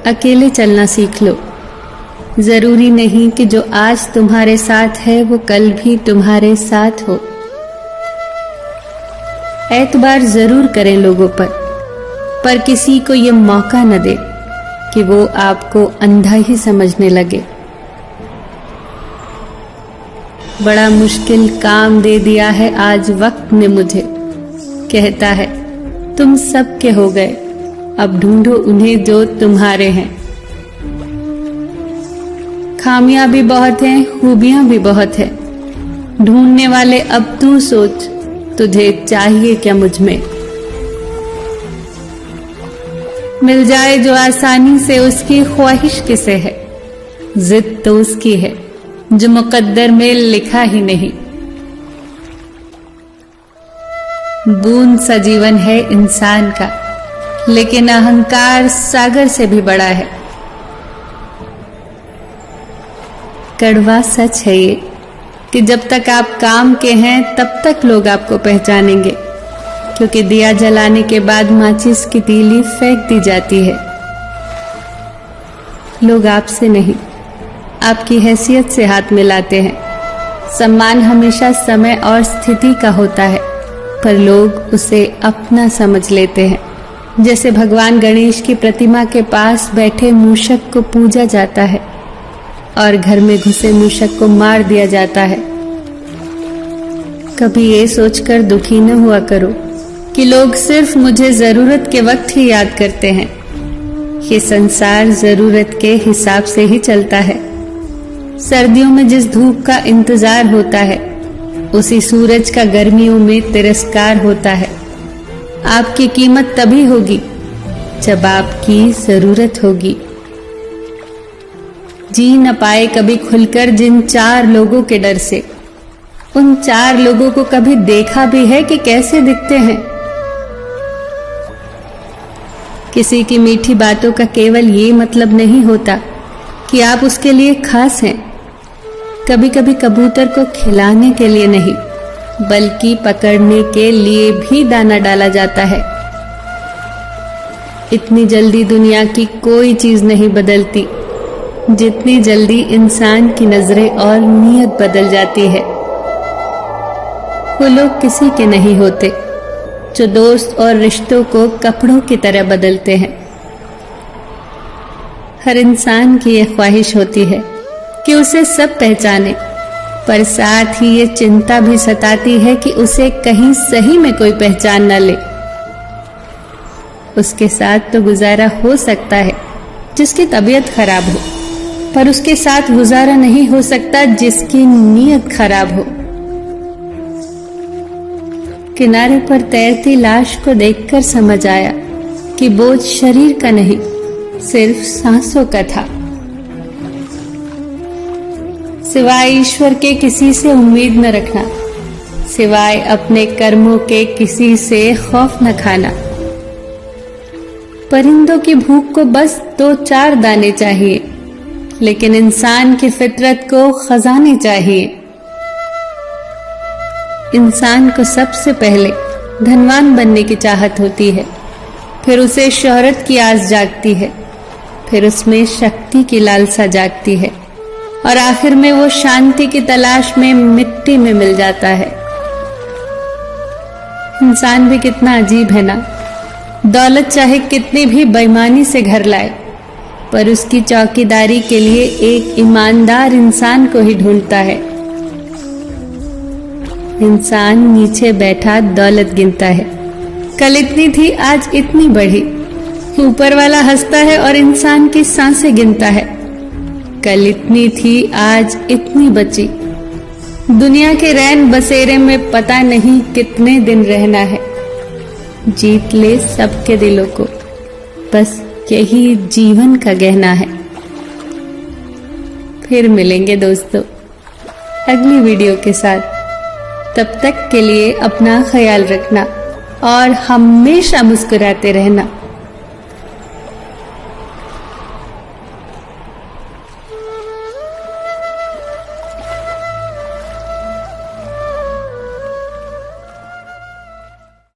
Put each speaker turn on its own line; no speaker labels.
अकेले चलना सीख लो। जरूरी नहीं कि जो आज तुम्हारे साथ है वो कल भी तुम्हारे साथ हो। एतबार जरूर करें लोगों पर किसी को ये मौका न दे कि वो आपको अंधा ही समझने लगे। बड़ा मुश्किल काम दे दिया है आज वक्त ने मुझे, कहता है तुम सबके हो गए, अब ढूंढो उन्हें जो तुम्हारे हैं। खामियां भी बहुत हैं, खूबियां भी बहुत है, ढूंढने वाले अब तू सोच, तुझे चाहिए क्या मुझ में। मिल जाए जो आसानी से उसकी ख्वाहिश किसे है, जिद तो उसकी है जो मुकद्दर में लिखा ही नहीं। बूंद सा जीवन है इंसान का, लेकिन अहंकार सागर से भी बड़ा है। कड़वा सच है ये कि जब तक आप काम के हैं तब तक लोग आपको पहचानेंगे, क्योंकि दिया जलाने के बाद माचिस की तीली फेंक दी जाती है। लोग आपसे नहीं, आपकी हैसियत से हाथ मिलाते हैं। सम्मान हमेशा समय और स्थिति का होता है, पर लोग उसे अपना समझ लेते हैं। जैसे भगवान गणेश की प्रतिमा के पास बैठे मूषक को पूजा जाता है और घर में घुसे मूषक को मार दिया जाता है। कभी ये सोचकर दुखी न हुआ करो कि लोग सिर्फ मुझे जरूरत के वक्त ही याद करते हैं। ये संसार जरूरत के हिसाब से ही चलता है। सर्दियों में जिस धूप का इंतजार होता है, उसी सूरज का गर्मियों में तिरस्कार होता है। आपकी कीमत तभी होगी जब आपकी जरूरत होगी। जी न पाए कभी खुलकर जिन 4 लोगों के डर से, उन 4 लोगों को कभी देखा भी है कि कैसे दिखते हैं। किसी की मीठी बातों का केवल ये मतलब नहीं होता कि आप उसके लिए खास हैं। कभी कभी कबूतर को खिलाने के लिए नहीं, बल्कि पकड़ने के लिए भी दाना डाला जाता है। इतनी जल्दी दुनिया की कोई चीज नहीं बदलती जितनी जल्दी इंसान की नजरें और नीयत बदल जाती है। वो लोग किसी के नहीं होते जो दोस्त और रिश्तों को कपड़ों की तरह बदलते हैं। हर इंसान की यह ख्वाहिश होती है कि उसे सब पहचाने, पर साथ ही ये चिंता भी सताती है कि उसे कहीं सही में कोई पहचान न ले। उसके साथ तो गुजारा हो सकता है जिसकी तबीयत खराब हो, पर उसके साथ गुजारा नहीं हो सकता जिसकी नीयत खराब हो। किनारे पर तैरती लाश को देखकर समझ आया कि बोझ शरीर का नहीं, सिर्फ सांसों का था। सिवाय ईश्वर के किसी से उम्मीद न रखना, सिवाय अपने कर्मों के किसी से खौफ न खाना। परिंदों की भूख को बस 2-4 दाने चाहिए, लेकिन इंसान की फितरत को खजाने चाहिए। इंसान को सबसे पहले धनवान बनने की चाहत होती है, फिर उसे शोहरत की आस जागती है, फिर उसमें शक्ति की लालसा जागती है, और आखिर में वो शांति की तलाश में मिट्टी में मिल जाता है। इंसान भी कितना अजीब है ना। दौलत चाहे कितनी भी बेईमानी से घर लाए, पर उसकी चौकीदारी के लिए एक ईमानदार इंसान को ही ढूंढता है। इंसान नीचे बैठा दौलत गिनता है, कल इतनी थी आज इतनी बढ़ी। ऊपर वाला हंसता है और इंसान की सांसें गिनता है, कल इतनी थी आज इतनी बची। दुनिया के रैन बसेरे में पता नहीं कितने दिन रहना है। जीत ले सबके दिलों को, बस यही जीवन का गहना है। फिर मिलेंगे दोस्तों अगली वीडियो के साथ। तब तक के लिए अपना ख्याल रखना और हमेशा मुस्कुराते रहना।